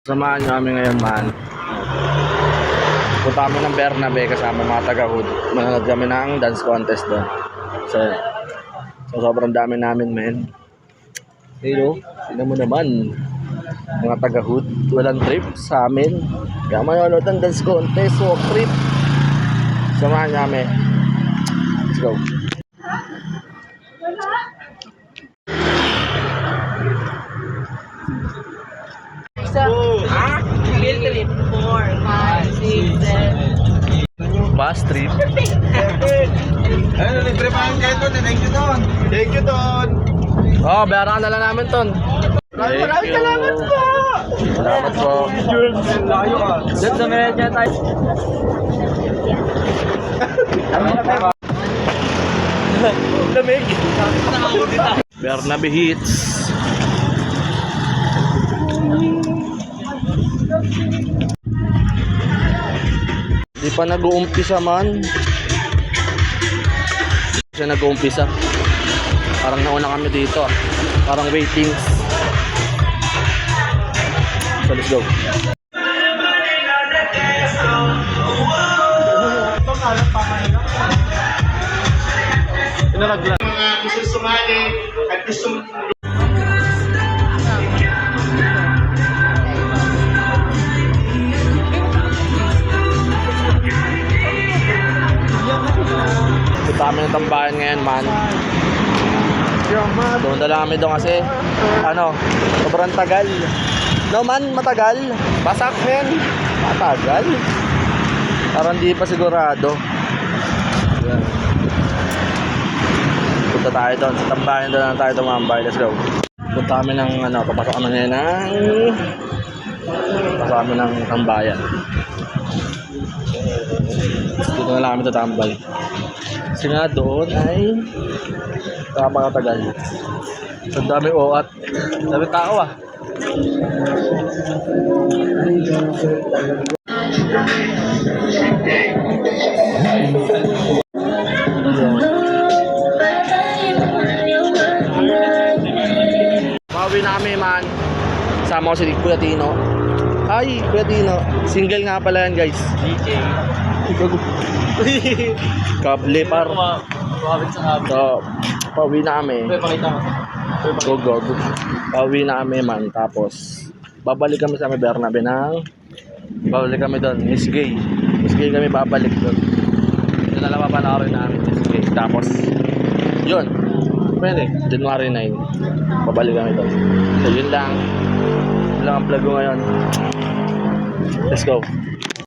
Samahan nyo kami ngayon, man. Punta kami ng Bernabe kasama mga taga-hood. Manonood kami ng dance contest doon. So sobrang dami namin, men. Pero, tingnan mo naman. Mga taga-hood, walang trip sa amin. Kaya manonood ng dance contest, walk trip. Samahan nyo kami. Let's go. Field trip 4, 5, 6, 7. Bus trip. Ayun, nagprepahan kayo doon. Thank you doon. Thank you doon. Oh, bayaran na lang namin, Ton. Maraming salamat po. Salamat po. Layo ka. Diyan sa media tayo. Lamig. Bernabe hits. Di pa nag-uumpisa, man. Siya nag-uumpisa. Parang nauna kami dito, ah. Parang waiting. So let's go. Inalaglag. Mga gusto sumali at gusto Punta kami ng tambayan ngayon, man. Doon na lang kami doon kasi sobrang tagal. No, man, matagal. Basak, men. Matagal. Parang di pa sigurado. Yan. Punta tayo doon sa tambayan, doon lang tayo tumambay. Let's go. Punta kami ng papasok kami ngayon papasok kami ng tambayan. Dito na lang kami tatambay. Kasi nga doon ay napakatagal. Ang dami oat. Dami tao, ah. Pauwi na kami, man. Sama ko si Kuya Tino. Ay, Kuya Tino. Single nga pala yan, guys. DJ. Kable par. Kumawit sa hub. So, pauwi na kami. Pakita mo. Go. Pauwi na kami, man. Tapos, babalik kami sa Bernabe babalik kami doon. Miss Gay kami babalik doon. Doon na lang papanoorin namin Miss Gay. Tapos, yun. Pwede. January 9. Babalik kami doon. So, yun lang. Yun lang ang vlog ko ngayon. Let's go.